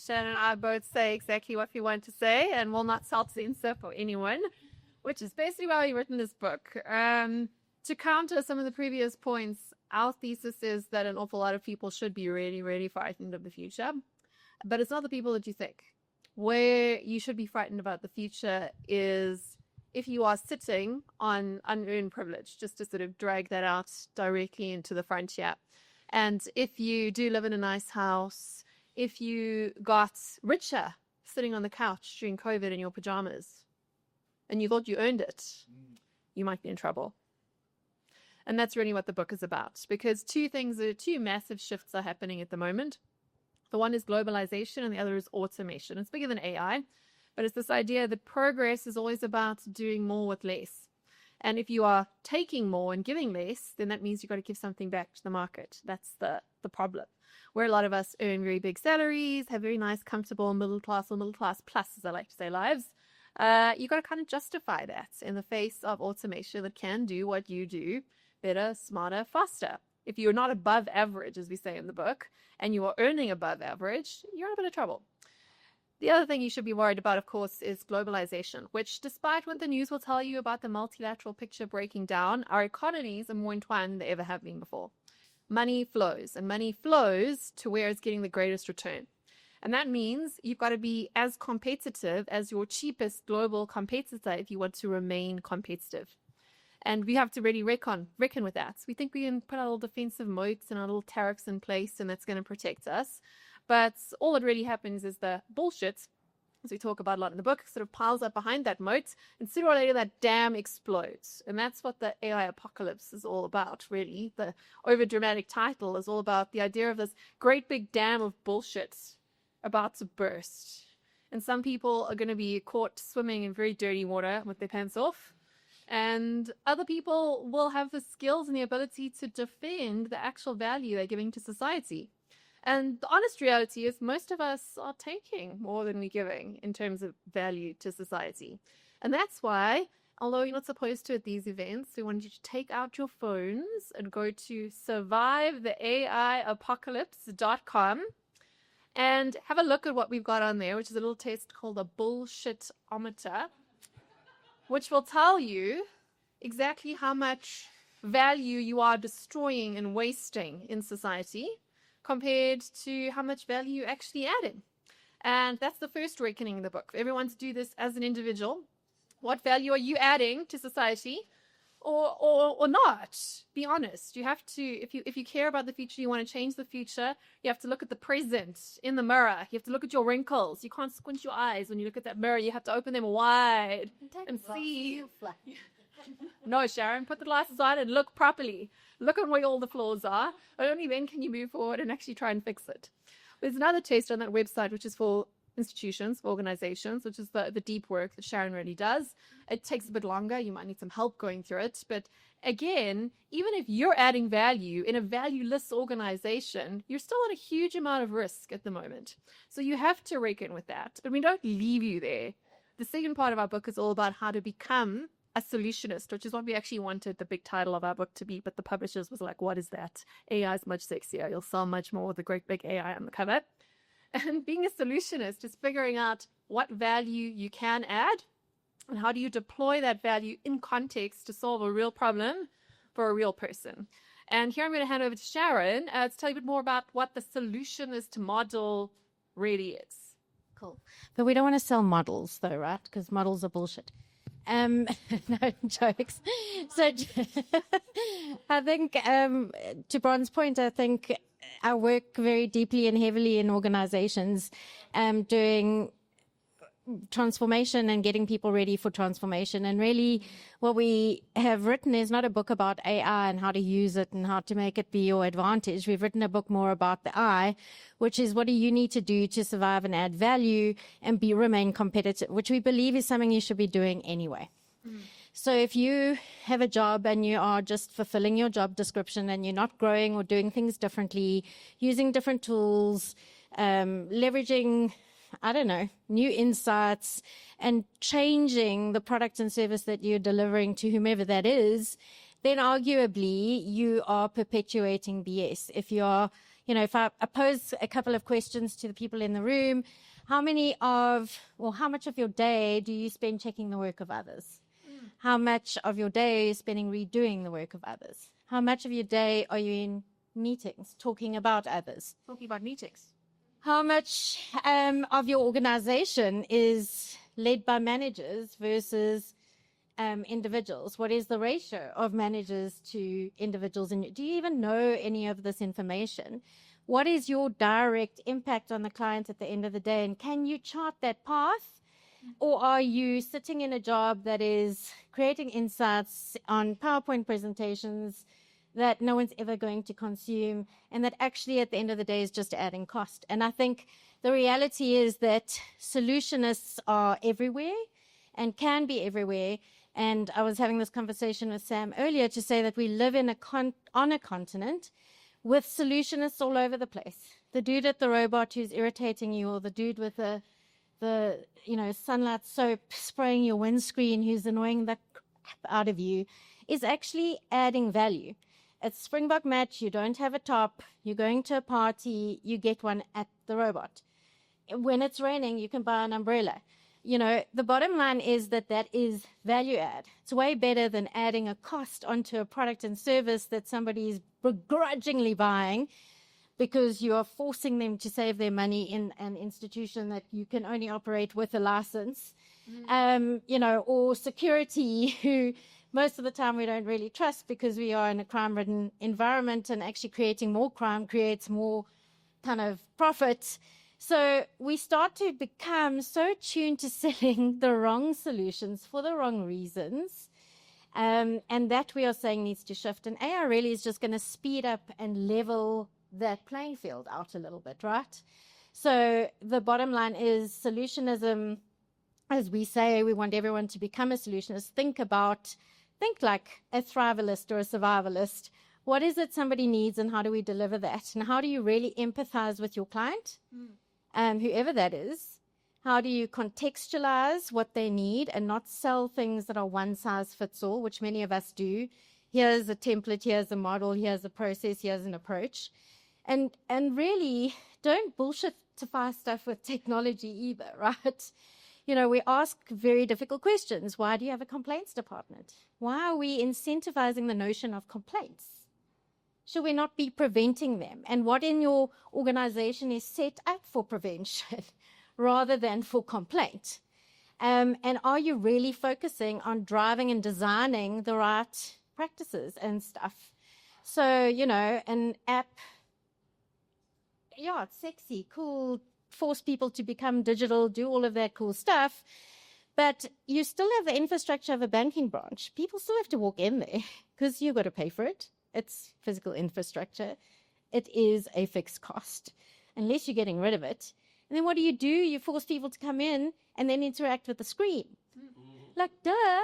Sharon and I both say exactly what we want to say and will not self-censor for anyone, which is basically why we've written this book. To counter some of the previous points, our thesis is that an awful lot of people should be really, really frightened of the future. But it's not the people that you think. Where you should be frightened about the future is if you are sitting on unearned privilege, just to sort of drag that out directly into the frontier. And if you do live in a nice house, if you got richer sitting on the couch during COVID in your pajamas and you thought you earned it, you might be in trouble. And that's really what the book is about, because two massive shifts are happening at the moment. The one is globalization and the other is automation. It's bigger than AI, but it's this idea that progress is always about doing more with less. And if you are taking more and giving less, then that means you've got to give something back to the market. That's the problem. Where a lot of us earn very big salaries, have very nice, comfortable middle class or middle class plus, as I like to say, lives, you've got to kind of justify that in the face of automation that can do what you do better, smarter, faster. If you're not above average, as we say in the book, and you are earning above average, you're in a bit of trouble. The other thing you should be worried about, of course, is globalization, which despite what the news will tell you about the multilateral picture breaking down, our economies are more entwined than they ever have been before. Money flows, and money flows to where it's getting the greatest return. And that means you've got to be as competitive as your cheapest global competitor if you want to remain competitive. And we have to really reckon with that. We think we can put our little defensive moats and our little tariffs in place and that's going to protect us. But all that really happens is the bullshit, as we talk about a lot in the book, sort of piles up behind that moat, and sooner or later that dam explodes. And that's what the AI apocalypse is all about, really. The overdramatic title is all about the idea of this great big dam of bullshit about to burst. And some people are going to be caught swimming in very dirty water with their pants off. And other people will have the skills and the ability to defend the actual value they're giving to society. And the honest reality is most of us are taking more than we're giving in terms of value to society. And that's why, although you're not supposed to at these events, we want you to take out your phones and go to survivetheaiapocalypse.com and have a look at what we've got on there, which is a little test called a bullshitometer, which will tell you exactly how much value you are destroying and wasting in society compared to how much value you actually adding. And that's the first reckoning in the book. For everyone to do this as an individual. What value are you adding to society or not? Be honest. You have to, if you care about the future, you want to change the future, you have to look at the present in the mirror. You have to look at your wrinkles. You can't squint your eyes when you look at that mirror. You have to open them wide and see. No, Sharon, put the glasses on and look properly. Look at where all the flaws are. Only then can you move forward and actually try and fix it. There's another test on that website, which is for institutions, for organizations, which is the deep work that Sharon really does. It takes a bit longer. You might need some help going through it. But again, even if you're adding value in a valueless organization, you're still at a huge amount of risk at the moment. So you have to reckon with that. But we don't leave you there. The second part of our book is all about how to become a solutionist, which is what we actually wanted the big title of our book to be, but the publishers was like, what is that? AI is much sexier. You'll sell much more with a great big AI on the cover. And being a solutionist is figuring out what value you can add and how do you deploy that value in context to solve a real problem for a real person. And here I'm going to hand over to Sharon to tell you a bit more about what the solutionist model really is. Cool. But we don't want to sell models though, right? Because models are bullshit. No jokes. So I think to Bron's point, I think I work very deeply and heavily in organizations doing transformation and getting people ready for transformation. And really what we have written is not a book about AI and how to use it and how to make it be your advantage. We've written a book more about the I, which is what do you need to do to survive and add value and remain competitive, which we believe is something you should be doing anyway. So if you have a job and you are just fulfilling your job description and you're not growing or doing things differently, using different tools, leveraging, I don't know, new insights and changing the product and service that you're delivering to whomever that is, then arguably you are perpetuating BS. If you are if I pose a couple of questions to the people in the room, how much of your day do you spend checking the work of others? How much of your day are you spending redoing the work of others? How much of your day are you in meetings talking about others? Talking about meetings. How much of your organization is led by managers versus individuals? What is the ratio of managers to individuals? And do you even know any of this information? What is your direct impact on the client at the end of the day? And can you chart that path? Or are you sitting in a job that is creating insights on PowerPoint presentations that no one's ever going to consume, and that actually at the end of the day is just adding cost? And I think the reality is that solutionists are everywhere and can be everywhere. And I was having this conversation with Sam earlier to say that we live in on a continent with solutionists all over the place. The dude at the robot who's irritating you, or the dude with the sunlight soap spraying your windscreen who's annoying the crap out of you, is actually adding value. At Springbok Match, you don't have a top, you're going to a party, you get one at the robot. When it's raining, you can buy an umbrella. The bottom line is that is value add. It's way better than adding a cost onto a product and service that somebody is begrudgingly buying because you are forcing them to save their money in an institution that you can only operate with a license, or security, who most of the time we don't really trust because we are in a crime-ridden environment, and actually creating more crime creates more kind of profit. So we start to become so tuned to selling the wrong solutions for the wrong reasons. And that we are saying needs to shift. And AI really is just going to speed up and level that playing field out a little bit, right? So the bottom line is solutionism, as we say, we want everyone to become a solutionist. Think like a thrivalist or a survivalist. What is it somebody needs, and how do we deliver that? And how do you really empathize with your client, whoever that is? How do you contextualize what they need and not sell things that are one size fits all, which many of us do? Here's a template, here's a model, here's a process, here's an approach. And really don't bullshitify stuff with technology either, right? We ask very difficult questions. Why do you have a complaints department? Why are we incentivizing the notion of complaints? Should we not be preventing them? And what in your organization is set up for prevention rather than for complaint? And are you really focusing on driving and designing the right practices and stuff? So, an app, it's sexy, cool, force people to become digital, do all of that cool stuff. But you still have the infrastructure of a banking branch. People still have to walk in there because you've got to pay for it. It's physical infrastructure. It is a fixed cost, unless you're getting rid of it. And then what do? You force people to come in and then interact with the screen. Like, duh.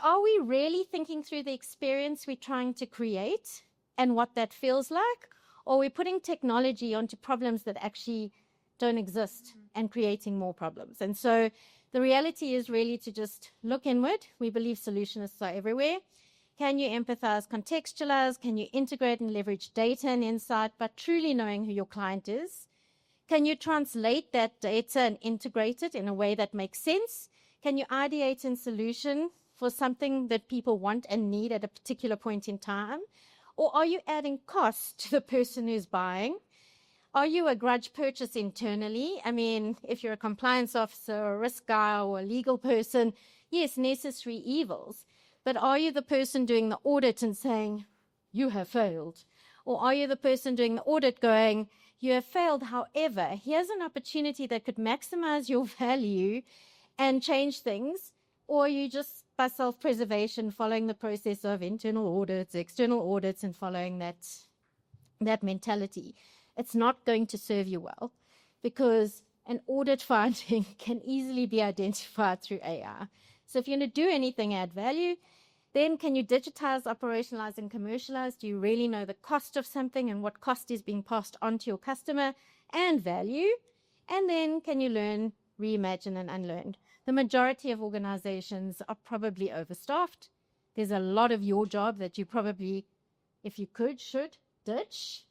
Are we really thinking through the experience we're trying to create and what that feels like? Or are we putting technology onto problems that actually don't exist and creating more problems? And so the reality is really to just look inward. We believe solutionists are everywhere. Can you empathize, contextualize? Can you integrate and leverage data and insight, but truly knowing who your client is? Can you translate that data and integrate it in a way that makes sense? Can you ideate in solution for something that people want and need at a particular point in time? Or are you adding cost to the person who's buying? Are you a grudge purchase internally? I mean, if you're a compliance officer or a risk guy or a legal person, yes, necessary evils. But are you the person doing the audit and saying, you have failed? Or are you the person doing the audit going, you have failed, however, here's an opportunity that could maximize your value and change things? Or are you just by self-preservation following the process of internal audits, external audits, and following that mentality? It's not going to serve you well, because an audit finding can easily be identified through AI. So if you're going to do anything add value, then can you digitize, operationalize, and commercialize? Do you really know the cost of something and what cost is being passed on to your customer and value? And then can you learn, reimagine, and unlearn? The majority of organizations are probably overstaffed. There's a lot of your job that you probably, if you could, should ditch.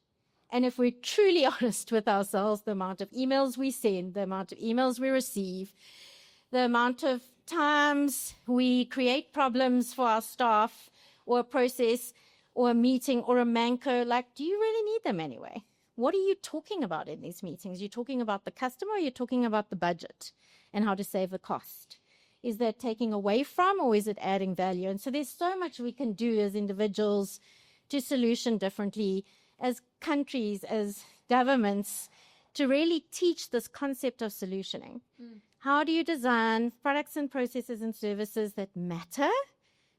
And if we're truly honest with ourselves, the amount of emails we send, the amount of emails we receive, the amount of times we create problems for our staff or a process or a meeting or a manco, like, do you really need them anyway? What are you talking about in these meetings? You're talking about the customer, or you're talking about the budget and how to save the cost? Is that taking away from, or is it adding value? And so there's so much we can do as individuals to solution differently, as countries, as governments, to really teach this concept of solutioning. How do you design products and processes and services that matter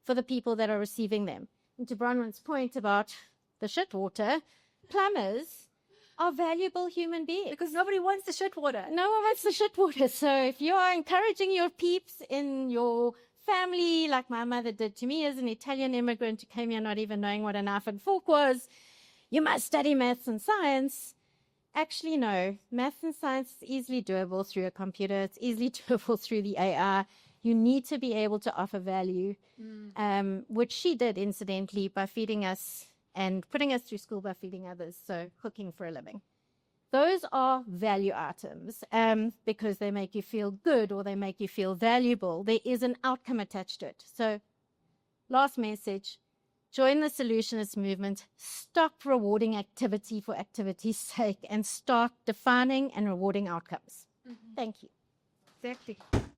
for the people that are receiving them? And to Bronwyn's point about the shit water, plumbers are valuable human beings. Because nobody wants the shit water. No one wants the shit water. So if you are encouraging your peeps in your family, like my mother did to me as an Italian immigrant who came here not even knowing what a knife and fork was, you must study maths and science. Actually, no. Maths and science is easily doable through a computer. It's easily doable through the AI. You need to be able to offer value, which she did, incidentally, by feeding us and putting us through school by feeding others, so cooking for a living. Those are value items because they make you feel good or they make you feel valuable. There is an outcome attached to it. So last message, join the solutionist movement. Stop rewarding activity for activity's sake and start defining and rewarding outcomes. Thank you. Exactly.